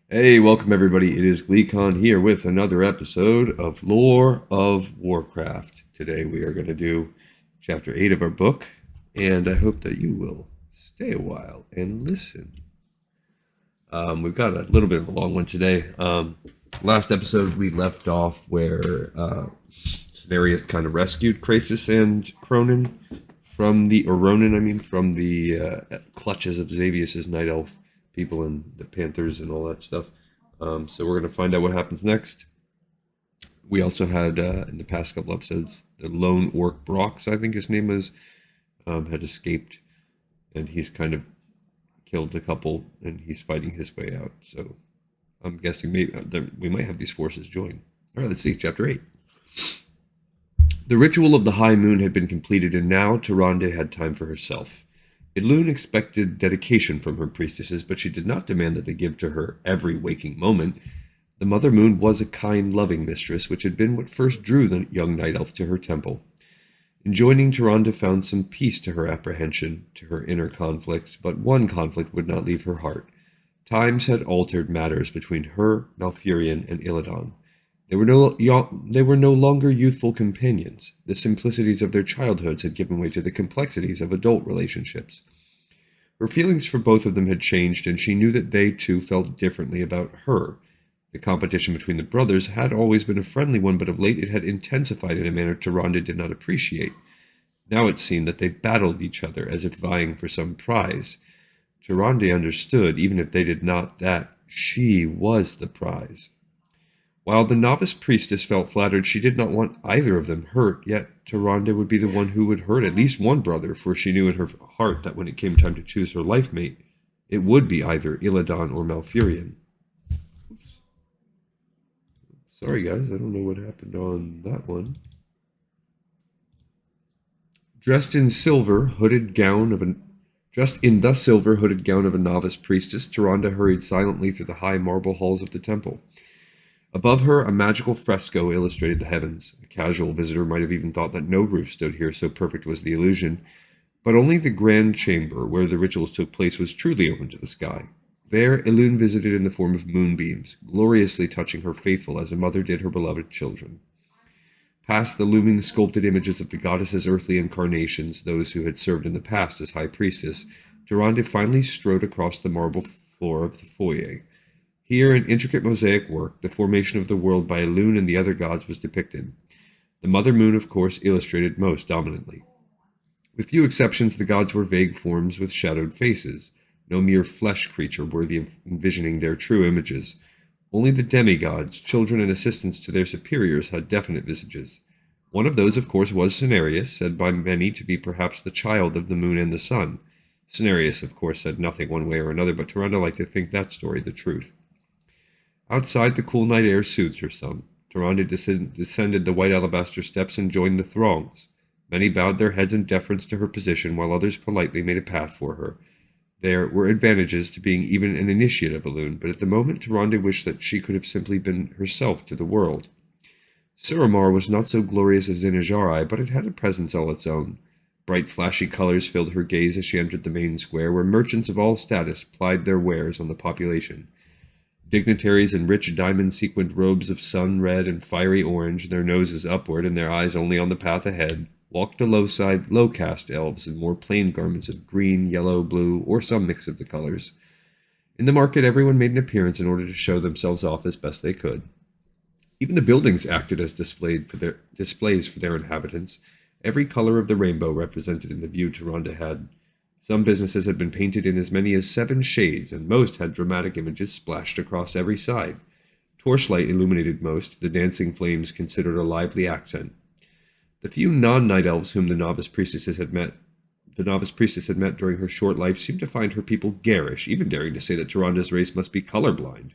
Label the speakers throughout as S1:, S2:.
S1: Hey, welcome everybody. It is GleeCon here with another episode of Lore of Warcraft. Today we are going to do chapter 8 of our book, and I hope that you will stay a while and listen. We've got a little bit of a long one today. Last episode we left off where Cenarius kind of rescued Krasis and Cronin from the, or Ronan, I mean, from the clutches of Xavius's Night Elf people and the Panthers and all that stuff. So we're going to find out what happens next. We also had, in the past couple episodes, the lone orc Brox, I think his name was, had escaped, and he's kind of killed a couple, and he's fighting his way out. So I'm guessing maybe we might have these forces join. All right, let's see, chapter 8. The ritual of the high moon had been completed, and now Tyrande had time for herself. Idlune expected dedication from her priestesses, but she did not demand that they give to her every waking moment. The Mother Moon was a kind, loving mistress, which had been what first drew the young night elf to her temple. In joining, Tyrande found some peace to her apprehension, to her inner conflicts, but one conflict would not leave her heart. Times had altered matters between her, Malfurion, and Illidan. They were no longer youthful companions. The simplicities of their childhoods had given way to the complexities of adult relationships. Her feelings for both of them had changed, and she knew that they too felt differently about her. The competition between the brothers had always been a friendly one, but of late it had intensified in a manner Tyrande did not appreciate. Now it seemed that they battled each other as if vying for some prize. Tyrande understood, even if they did not, that she was the prize. While the novice priestess felt flattered, she did not want either of them hurt, yet Tyrande would be the one who would hurt at least one brother, for she knew in her heart that when it came time to choose her life mate, it would be either Illidan or Malfurion. Oops. Sorry guys, I don't know what happened on that one. Dressed in the silver hooded gown of a novice priestess, Tyrande hurried silently through the high marble halls of the temple. Above her, a magical fresco illustrated the heavens. A casual visitor might have even thought that no roof stood here, so perfect was the illusion. But only the grand chamber, where the rituals took place, was truly open to the sky. There, Elune visited in the form of moonbeams, gloriously touching her faithful as a mother did her beloved children. Past the looming sculpted images of the goddess's earthly incarnations, those who had served in the past as high priestess, Tyrande finally strode across the marble floor of the foyer. Here, in intricate mosaic work, the formation of the world by Elune and the other gods was depicted. The Mother Moon, of course, illustrated most dominantly. With few exceptions, the gods were vague forms with shadowed faces, no mere flesh creature worthy of envisioning their true images. Only the demigods, children and assistants to their superiors, had definite visages. One of those, of course, was Cenarius, said by many to be perhaps the child of the moon and the sun. Cenarius, of course, said nothing one way or another, but Tyrande liked to think that story the truth. Outside, the cool night air soothed her some. Tyrande descended the white alabaster steps and joined the throngs. Many bowed their heads in deference to her position, while others politely made a path for her. There were advantages to being even an initiate of Elune, but at the moment Tyrande wished that she could have simply been herself to the world. Suramar was not so glorious as Zinajari, but it had a presence all its own. Bright flashy colors filled her gaze as she entered the main square, where merchants of all status plied their wares on the population. Dignitaries in rich diamond-sequined robes of sun-red and fiery orange, their noses upward and their eyes only on the path ahead, walked alongside low-caste elves in more plain garments of green, yellow, blue, or some mix of the colors. In the market, everyone made an appearance in order to show themselves off as best they could. Even the buildings acted as displays for their inhabitants, every color of the rainbow represented in the view Tyrande had. Some businesses had been painted in as many as 7 shades, and most had dramatic images splashed across every side. Torchlight illuminated most, the dancing flames considered a lively accent. The few non-night elves whom the novice priestess had met during her short life seemed to find her people garish, even daring to say that Tyrande's race must be colorblind.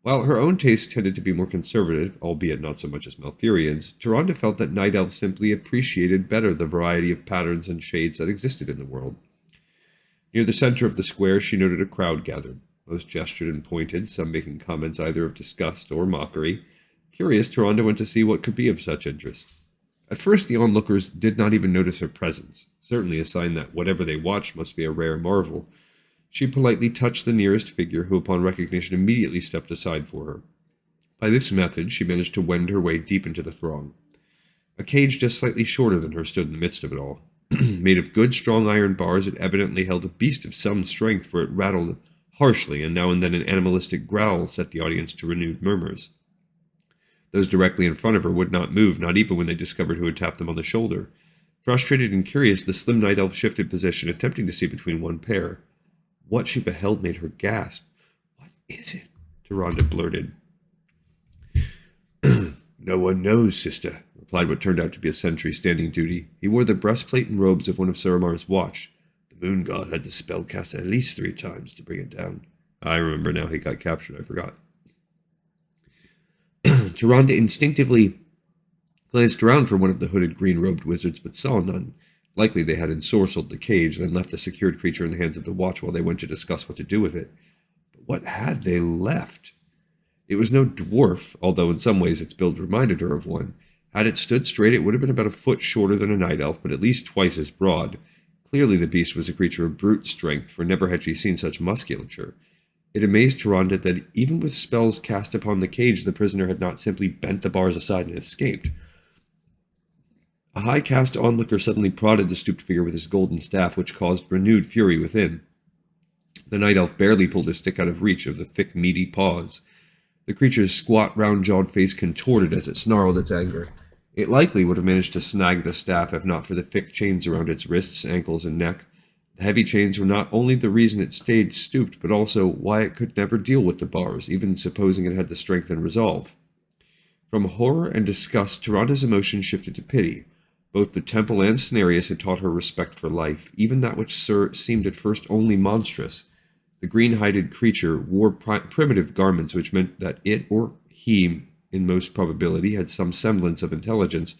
S1: While her own tastes tended to be more conservative, albeit not so much as Malfurion's, Tyrande felt that night elves simply appreciated better the variety of patterns and shades that existed in the world. Near the center of the square, she noted a crowd gathered. Most gestured and pointed, some making comments either of disgust or mockery. Curious, Tyrande went to see what could be of such interest. At first, the onlookers did not even notice her presence, certainly a sign that whatever they watched must be a rare marvel. She politely touched the nearest figure, who upon recognition immediately stepped aside for her. By this method, she managed to wend her way deep into the throng. A cage just slightly shorter than her stood in the midst of it all. Made of good, strong iron bars, it evidently held a beast of some strength, for it rattled harshly, and now and then an animalistic growl set the audience to renewed murmurs. Those directly in front of her would not move, not even when they discovered who had tapped them on the shoulder. Frustrated and curious, the slim night elf shifted position, attempting to see between one pair. What she beheld made her gasp. "What is it?" Tyrande blurted. "No one knows, sister," replied what turned out to be a sentry standing duty. He wore the breastplate and robes of one of Saramar's watch. "The moon god had the spell cast at least 3 times to bring it down." I remember now, he got captured, I forgot. Tyrande instinctively glanced around for one of the hooded green-robed wizards, but saw none. Likely they had ensorcelled the cage, then left the secured creature in the hands of the watch while they went to discuss what to do with it. But what had they left? It was no dwarf, although in some ways its build reminded her of one. Had it stood straight, it would have been about a foot shorter than a night elf, but at least twice as broad. Clearly the beast was a creature of brute strength, for never had she seen such musculature. It amazed Tyrande that even with spells cast upon the cage, the prisoner had not simply bent the bars aside and escaped. A high-caste onlooker suddenly prodded the stooped figure with his golden staff, which caused renewed fury within. The night elf barely pulled his stick out of reach of the thick, meaty paws. The creature's squat, round-jawed face contorted as it snarled its anger. It likely would have managed to snag the staff if not for the thick chains around its wrists, ankles, and neck. The heavy chains were not only the reason it stayed stooped, but also why it could never deal with the bars, even supposing it had the strength and resolve. From horror and disgust, Tyrande's emotion shifted to pity. Both the temple and Cenarius had taught her respect for life, even that which seemed at first only monstrous. The green-hided creature wore primitive garments, which meant that it, or he, in most probability, had some semblance of intelligence.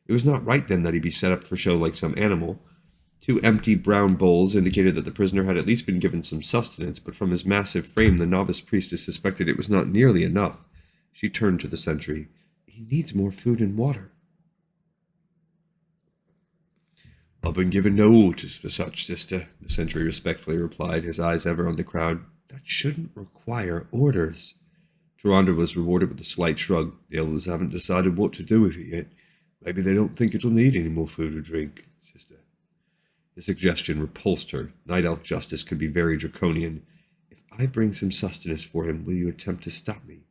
S1: It was not right, then, that he be set up for show like some animal. 2 empty brown bowls indicated that the prisoner had at least been given some sustenance, but from his massive frame the novice priestess suspected it was not nearly enough. She turned to the sentry. "He needs more food and water." "I've been given no orders for such, sister," the sentry respectfully replied, his eyes ever on the crowd. "That shouldn't require orders." Tyrande was rewarded with a slight shrug. "The elders haven't decided what to do with it yet. Maybe they don't think it'll need any more food or drink, sister." The suggestion repulsed her. Night elf justice could be very draconian. "If I bring some sustenance for him, will you attempt to stop me?"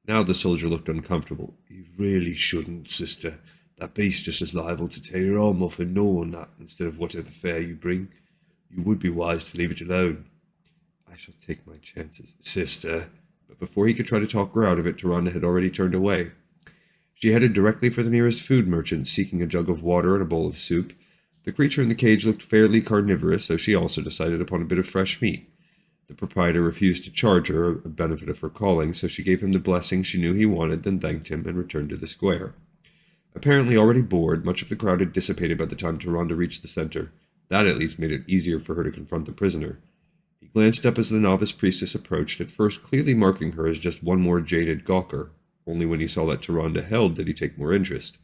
S1: Now the soldier looked uncomfortable. "You really shouldn't, sister. That beast just as liable to tear your arm off and gnaw on that instead of whatever fare you bring. You would be wise to leave it alone." "I shall take my chances, sister." But before he could try to talk her out of it, Tyrande had already turned away. She headed directly for the nearest food merchant, seeking a jug of water and a bowl of soup. The creature in the cage looked fairly carnivorous, so she also decided upon a bit of fresh meat. The proprietor refused to charge her a benefit of her calling, so she gave him the blessing she knew he wanted, then thanked him and returned to the square. Apparently already bored, much of the crowd had dissipated by the time Tyrande reached the center. That at least made it easier for her to confront the prisoner. He glanced up as the novice priestess approached, at first clearly marking her as just one more jaded gawker. Only when he saw that Tyrande held did he take more interest.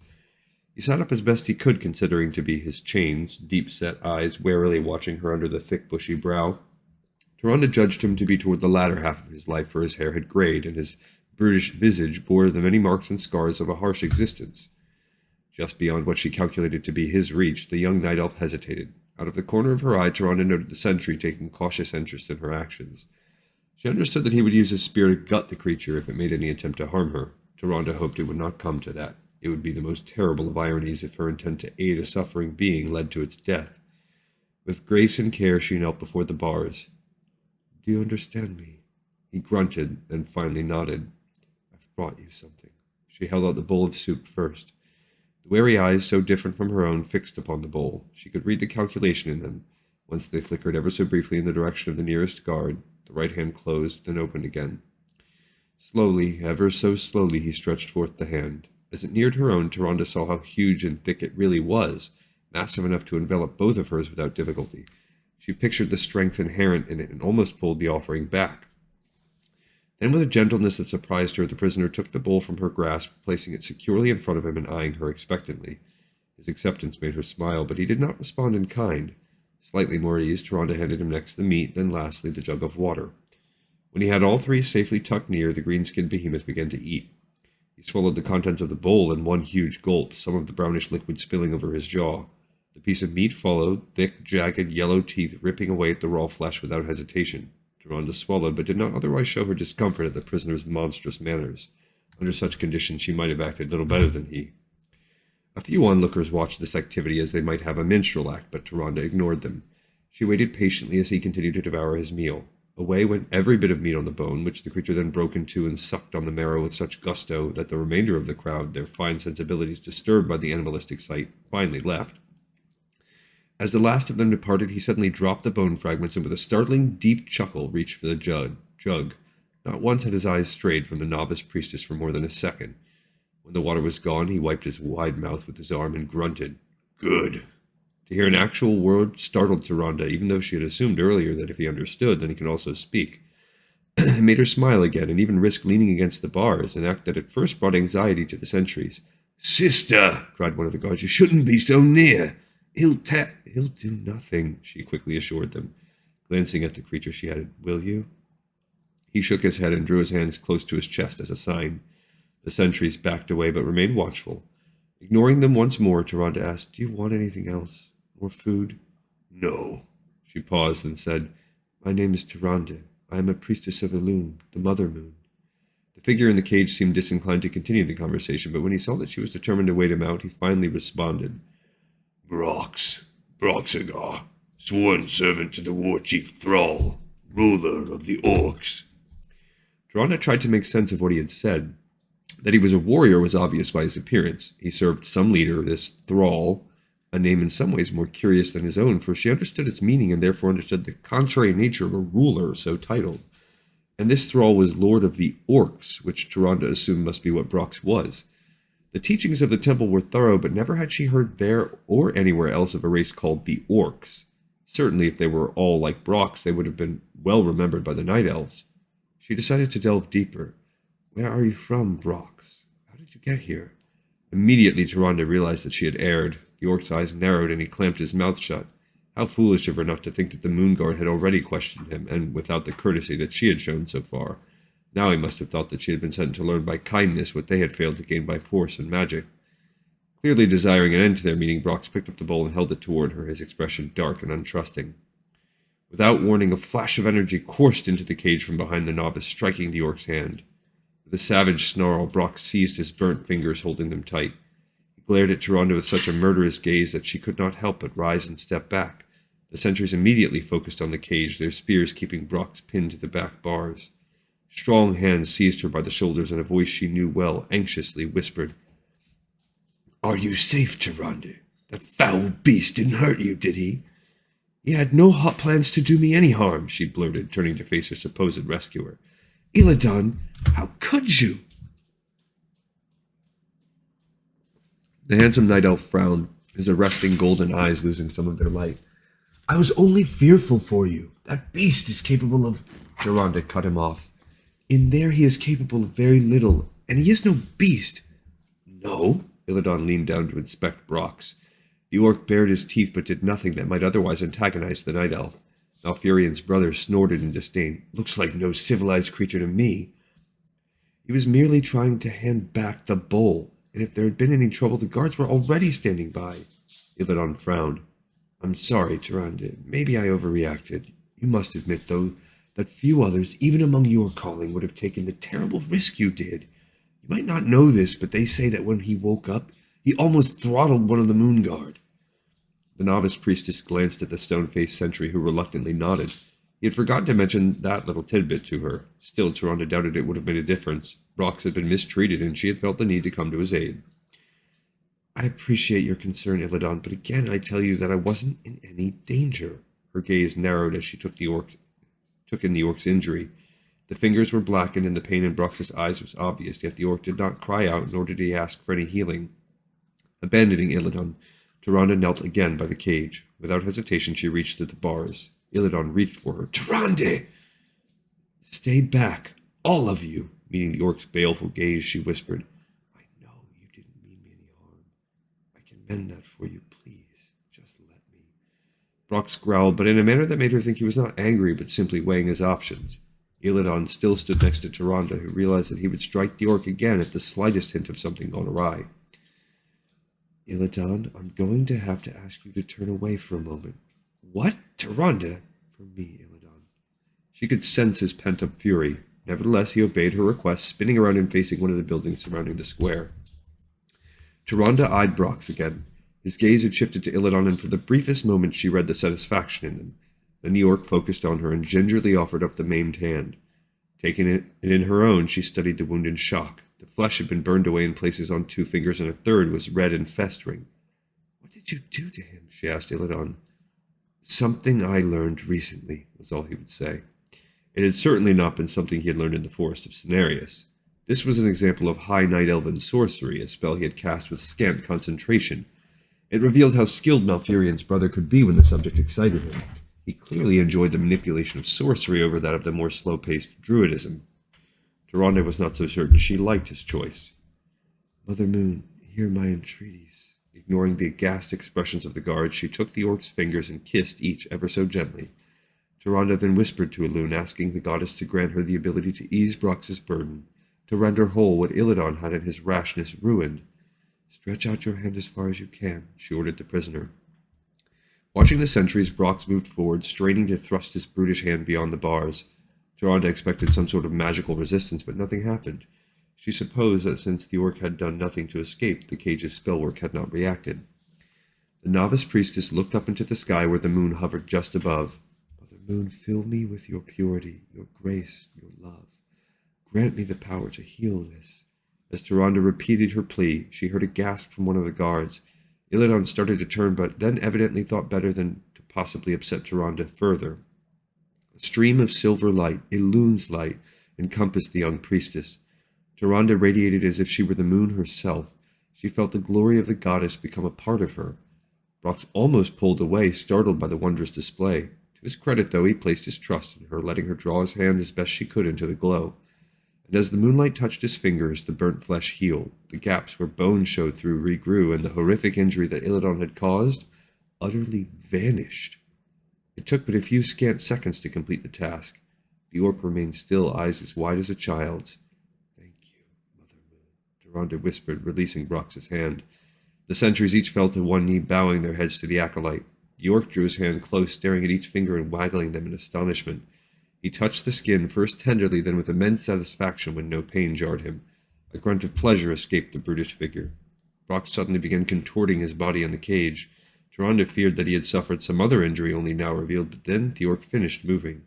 S1: He sat up as best he could, considering to be his chains, deep-set eyes warily watching her under the thick bushy brow. Tyrande judged him to be toward the latter half of his life, for his hair had grayed, and his brutish visage bore the many marks and scars of a harsh existence. Just beyond what she calculated to be his reach, the young night elf hesitated. Out of the corner of her eye, Tyrande noted the sentry taking cautious interest in her actions. She understood that he would use his spear to gut the creature if it made any attempt to harm her. Tyrande hoped it would not come to that. It would be the most terrible of ironies if her intent to aid a suffering being led to its death. With grace and care she knelt before the bars. "Do you understand me?" He grunted, then finally nodded. "I've brought you something." She held out the bowl of soup first. The wary eyes, so different from her own, fixed upon the bowl. She could read the calculation in them. Once they flickered ever so briefly in the direction of the nearest guard, the right hand closed, then opened again. Slowly, ever so slowly, he stretched forth the hand. As it neared her own, Tyrande saw how huge and thick it really was, massive enough to envelop both of hers without difficulty. She pictured the strength inherent in it and almost pulled the offering back. Then, with a gentleness that surprised her, the prisoner took the bowl from her grasp, placing it securely in front of him and eyeing her expectantly. His acceptance made her smile, but he did not respond in kind. Slightly more at ease, Tyrande handed him next the meat, then lastly the jug of water. When he had all three safely tucked near, the green-skinned behemoth began to eat. He swallowed the contents of the bowl in one huge gulp, some of the brownish liquid spilling over his jaw. The piece of meat followed, thick, jagged, yellow teeth ripping away at the raw flesh without hesitation. Tyrande swallowed, but did not otherwise show her discomfort at the prisoner's monstrous manners. Under such conditions she might have acted little better than he. A few onlookers watched this activity as they might have a minstrel act, but Tyrande ignored them. She waited patiently as he continued to devour his meal. Away went every bit of meat on the bone, which the creature then broke in two and sucked on the marrow with such gusto that the remainder of the crowd, their fine sensibilities disturbed by the animalistic sight, finally left. As the last of them departed, he suddenly dropped the bone fragments and with a startling, deep chuckle reached for the jug. Not once had his eyes strayed from the novice priestess for more than a second. When the water was gone, he wiped his wide mouth with his arm and grunted, "Good." To hear an actual word startled Tyrande, even though she had assumed earlier that if he understood, then he could also speak. It made her smile again, and even risk leaning against the bars, an act that at first brought anxiety to the sentries. "Sister," cried one of the guards, "you shouldn't be so near. He'll do nothing," she quickly assured them. Glancing at the creature, she added, "Will you?" He shook his head and drew his hands close to his chest as a sign. The sentries backed away, but remained watchful. Ignoring them once more, Tyrande asked, "Do you want anything else? More food?" "No." She paused and said, "My name is Tyrande. I am a priestess of Elune, the Mother Moon." The figure in the cage seemed disinclined to continue the conversation, but when he saw that she was determined to wait him out, he finally responded, Broxagar, sworn servant to the war chief Thrall, ruler of the orcs." Tyrande tried to make sense of what he had said. That he was a warrior was obvious by his appearance. He served some leader, this Thrall, a name in some ways more curious than his own, for she understood its meaning and therefore understood the contrary nature of a ruler so titled. And this Thrall was lord of the orcs, which Tyrande assumed must be what Brox was. The teachings of the temple were thorough, but never had she heard there or anywhere else of a race called the orcs. Certainly, if they were all like Brox, they would have been well remembered by the night elves. She decided to delve deeper. "Where are you from, Brox? How did you get here?" Immediately, Tyrande realized that she had erred. The orc's eyes narrowed, and he clamped his mouth shut. How foolish of her not to think that the Moonguard had already questioned him, and without the courtesy that she had shown so far. Now he must have thought that she had been sent to learn by kindness what they had failed to gain by force and magic. Clearly desiring an end to their meeting, Brox picked up the bowl and held it toward her, his expression dark and untrusting. Without warning, a flash of energy coursed into the cage from behind the novice, striking the orc's hand. With a savage snarl, Brox seized his burnt fingers, holding them tight. He glared at Tyrande with such a murderous gaze that she could not help but rise and step back. The sentries immediately focused on the cage, their spears keeping Brox pinned to the back bars. Strong hands seized her by the shoulders, and a voice she knew well anxiously whispered, "Are you safe, Tyrande? That foul beast didn't hurt you, did he?" "He had no hot plans to do me any harm," she blurted, turning to face her supposed rescuer. "Illidan, how could you?" The handsome night elf frowned, his arresting golden eyes losing some of their light. "I was only fearful for you. That beast is capable of—" Tyrande cut him off. "In there he is capable of very little, and he is no beast." "No?" Illidan leaned down to inspect Brox. The orc bared his teeth but did nothing that might otherwise antagonize the night elf. Malfurion's brother snorted in disdain. "Looks like no civilized creature to me." "He was merely trying to hand back the bowl, and if there had been any trouble, the guards were already standing by." Illidan frowned. "I'm sorry, Tyrande. Maybe I overreacted. You must admit, though, that few others, even among your calling, would have taken the terrible risk you did. You might not know this, but they say that when he woke up, he almost throttled one of the Moonguard." The novice priestess glanced at the stone-faced sentry, who reluctantly nodded. He had forgotten to mention that little tidbit to her. Still, Tyrande doubted it would have made a difference. Brox had been mistreated, and she had felt the need to come to his aid. "I appreciate your concern, Illidan, but again I tell you that I wasn't in any danger." Her gaze narrowed as she took in the orc's injury. The fingers were blackened, and the pain in Brox's eyes was obvious, yet the orc did not cry out, nor did he ask for any healing. Abandoning Illidan, Tyrande knelt again by the cage. Without hesitation, she reached through the bars. Illidan reached for her. "Tyrande!" "Stay back, all of you!" Meeting the orc's baleful gaze, she whispered, "I know you didn't mean me any harm. I can mend that for you, please. Just let me." Brox growled, but in a manner that made her think he was not angry, but simply weighing his options. Illidan still stood next to Tyrande, who realized that he would strike the orc again at the slightest hint of something gone awry. Illidan, I'm going to have to ask you to turn away for a moment. What? Tyrande? For me, Illidan. She could sense his pent-up fury. Nevertheless, he obeyed her request, spinning around and facing one of the buildings surrounding the square. Tyrande eyed Brox again. His gaze had shifted to Illidan, and for the briefest moment she read the satisfaction in them. Then the orc focused on her and gingerly offered up the maimed hand. Taking it in her own, she studied the wound in shock. The flesh had been burned away in places on 2 fingers, and a third was red and festering. What did you do to him? She asked Illidan. Something I learned recently, was all he would say. It had certainly not been something he had learned in the forest of Cenarius. This was an example of high night elven sorcery, a spell he had cast with scant concentration. It revealed how skilled Malfurion's brother could be when the subject excited him. He clearly enjoyed the manipulation of sorcery over that of the more slow-paced druidism. Tyrande was not so certain she liked his choice. Mother Moon, hear my entreaties. Ignoring the aghast expressions of the guards, she took the orc's fingers and kissed each ever so gently. Tyrande then whispered to Elune, asking the goddess to grant her the ability to ease Brox's burden, to render whole what Illidan had in his rashness ruined. Stretch out your hand as far as you can, she ordered the prisoner. Watching the sentries, Brox moved forward, straining to thrust his brutish hand beyond the bars. Tyrande expected some sort of magical resistance, but nothing happened. She supposed that since the orc had done nothing to escape, the cage's spellwork had not reacted. The novice priestess looked up into the sky where the moon hovered just above. Mother Moon, fill me with your purity, your grace, your love. Grant me the power to heal this. As Tyrande repeated her plea, she heard a gasp from one of the guards. Illidan started to turn, but then evidently thought better than to possibly upset Tyrande further. A stream of silver light, Ilune's light, encompassed the young priestess. Tyrande radiated as if she were the moon herself. She felt the glory of the goddess become a part of her. Brox almost pulled away, startled by the wondrous display. To his credit, though, he placed his trust in her, letting her draw his hand as best she could into the glow. And as the moonlight touched his fingers, the burnt flesh healed. The gaps where bones showed through regrew, and the horrific injury that Illidan had caused utterly vanished. It took but a few scant seconds to complete the task. The orc remained still, eyes as wide as a child's. Thank you, Mother Moon, Tyrande whispered, releasing Brox's hand. The sentries each fell to one knee, bowing their heads to the acolyte. The orc drew his hand close, staring at each finger and waggling them in astonishment. He touched the skin, first tenderly, then with immense satisfaction when no pain jarred him. A grunt of pleasure escaped the brutish figure. Brox suddenly began contorting his body in the cage. Tyrande feared that he had suffered some other injury only now revealed, but then the orc finished moving.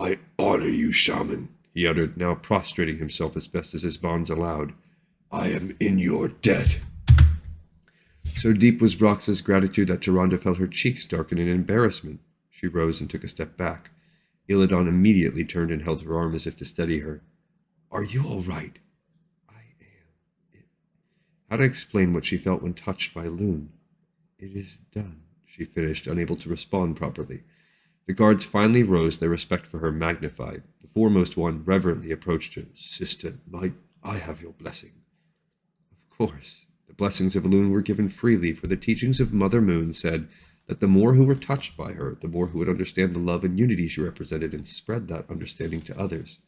S1: I honor you, shaman, he uttered, now prostrating himself as best as his bonds allowed. I am in your debt. So deep was Brox's gratitude that Tyrande felt her cheeks darken in embarrassment. She rose and took a step back. Illidan immediately turned and held her arm as if to steady her. Are you all right? I am. How to explain what she felt when touched by Lune? It is done, she finished, unable to respond properly. The guards finally rose, their respect for her magnified. The foremost one reverently approached her. Sister, might I have your blessing? Of course. The blessings of Lune were given freely, for the teachings of Mother Moon said that the more who were touched by her, the more who would understand the love and unity she represented and spread that understanding to others.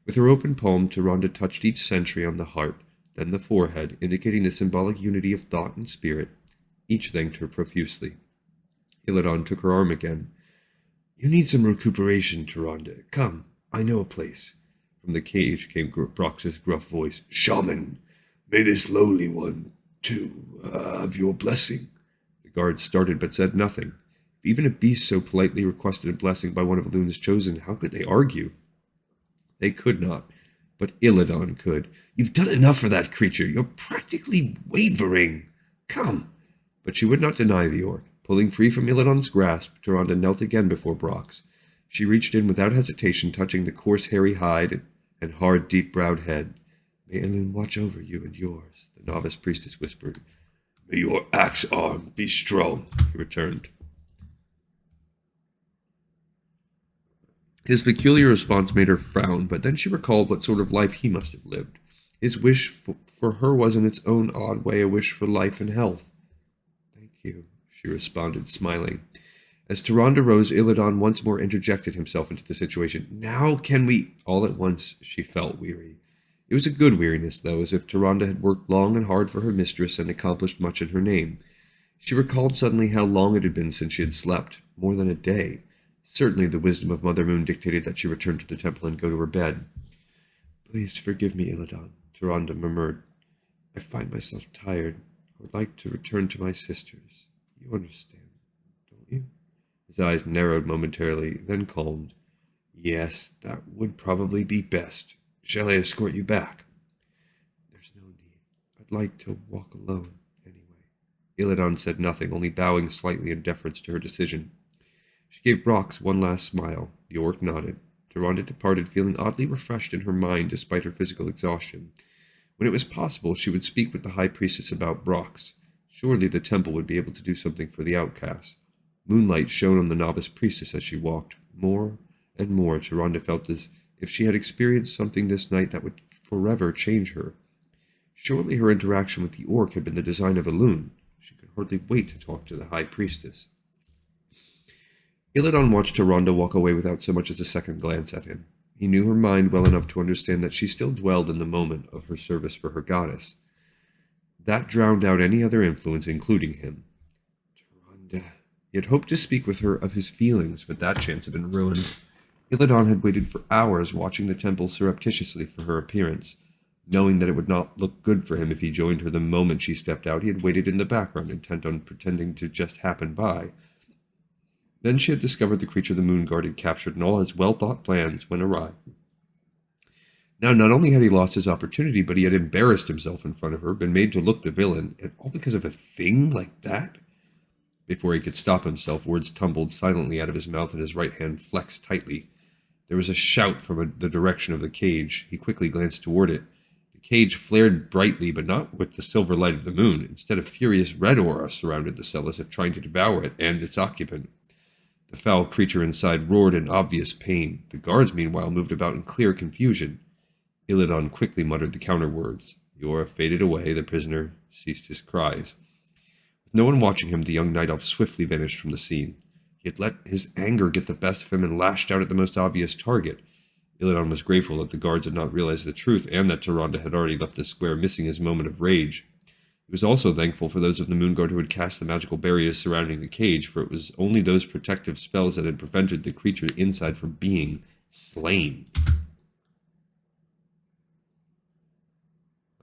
S1: With her open palm, Tyrande touched each sentry on the heart, then the forehead, indicating the symbolic unity of thought and spirit. Each thanked her profusely. Illidan took her arm again. You need some recuperation, Tyrande. Come, I know a place. From the cage came Brox's gruff voice. Shaman, may this lowly one, too, have your blessing. The guards started but said nothing. If even a beast so politely requested a blessing by one of Lune's chosen, how could they argue? They could not, but Illidan could. You've done enough for that creature. You're practically wavering. Come. But she would not deny the orc. Pulling free from Illidan's grasp, Tyrande knelt again before Brox. She reached in without hesitation, touching the coarse hairy hide and hard, deep-browed head. May Elune watch over you and yours, the novice priestess whispered. May your axe arm be strong, he returned. His peculiar response made her frown, but then she recalled what sort of life he must have lived. His wish for her was in its own odd way a wish for life and health. Thank you, she responded, smiling. As Tyrande rose, Illidan once more interjected himself into the situation. Now can we... All at once, she felt weary. It was a good weariness, though, as if Tyrande had worked long and hard for her mistress and accomplished much in her name. She recalled suddenly how long it had been since she had slept. More than a day. Certainly the wisdom of Mother Moon dictated that she return to the temple and go to her bed. Please forgive me, Illidan, Tyrande murmured. I find myself tired. I would like to return to my sisters. You understand, don't you? His eyes narrowed momentarily, then calmed. Yes, that would probably be best. Shall I escort you back? There's no need. I'd like to walk alone, anyway. Illidan said nothing, only bowing slightly in deference to her decision. She gave Brox one last smile. The orc nodded. Tyrande departed, feeling oddly refreshed in her mind despite her physical exhaustion. When it was possible, she would speak with the High Priestess about Brox. Surely the temple would be able to do something for the outcasts. Moonlight shone on the novice priestess as she walked. More and more, Tyrande felt as if she had experienced something this night that would forever change her. Surely her interaction with the orc had been the design of Elune. She could hardly wait to talk to the High Priestess. Illidan watched Tyrande walk away without so much as a second glance at him. He knew her mind well enough to understand that she still dwelled in the moment of her service for her goddess. That drowned out any other influence, including him. Tyrande. He had hoped to speak with her of his feelings, but that chance had been ruined. Illidan had waited for hours, watching the temple surreptitiously for her appearance. Knowing that it would not look good for him if he joined her the moment she stepped out, he had waited in the background, intent on pretending to just happen by. Then she had discovered the creature the moon guard had captured, and all his well-thought plans went awry. Now, not only had he lost his opportunity, but he had embarrassed himself in front of her, been made to look the villain, and all because of a thing like that? Before he could stop himself, words tumbled silently out of his mouth and his right hand flexed tightly. There was a shout from the direction of the cage. He quickly glanced toward it. The cage flared brightly, but not with the silver light of the moon. Instead, a furious red aura surrounded the cell as if trying to devour it and its occupant. The foul creature inside roared in obvious pain. The guards, meanwhile, moved about in clear confusion. Illidan quickly muttered the counter words. The aura faded away. The prisoner ceased his cries. With no one watching him, the young night elf swiftly vanished from the scene. He had let his anger get the best of him and lashed out at the most obvious target. Illidan was grateful that the guards had not realized the truth and that Tyrande had already left the square, missing his moment of rage. He was also thankful for those of the Moonguard who had cast the magical barriers surrounding the cage, for it was only those protective spells that had prevented the creature inside from being slain.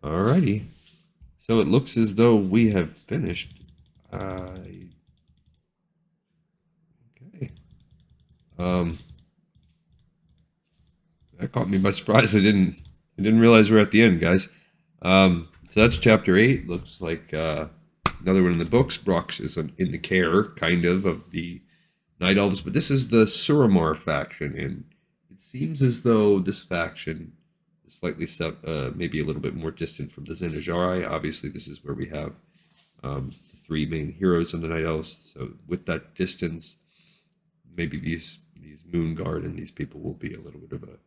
S1: Alrighty. So it looks as though we have finished. Okay. That caught me by surprise. I didn't realize we're at the end, guys. So that's chapter 8. Looks like another one in the books. Brox is in the care, kind of the Night Elves, but this is the Suramar faction, and it seems as though this faction is slightly maybe a little bit more distant from the Zenajari. Obviously, this is where we have the three main heroes of the Night Elves. So with that distance, maybe these Moon Guard and these people will be a little bit of a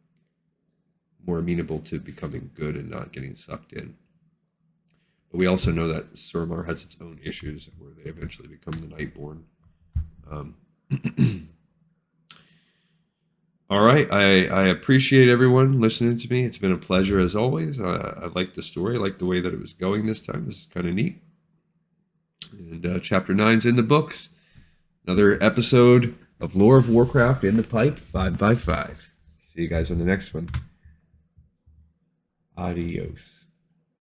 S1: more amenable to becoming good and not getting sucked in. But we also know that Suramar has its own issues where they eventually become the Nightborn. All right, I appreciate everyone listening to me. It's been a pleasure as always. I like the story. I like the way that it was going this time. This is kind of neat. And chapter 9's in the books. Another episode of Lore of Warcraft in the pipe, 5x5. See you guys on the next one. Adios.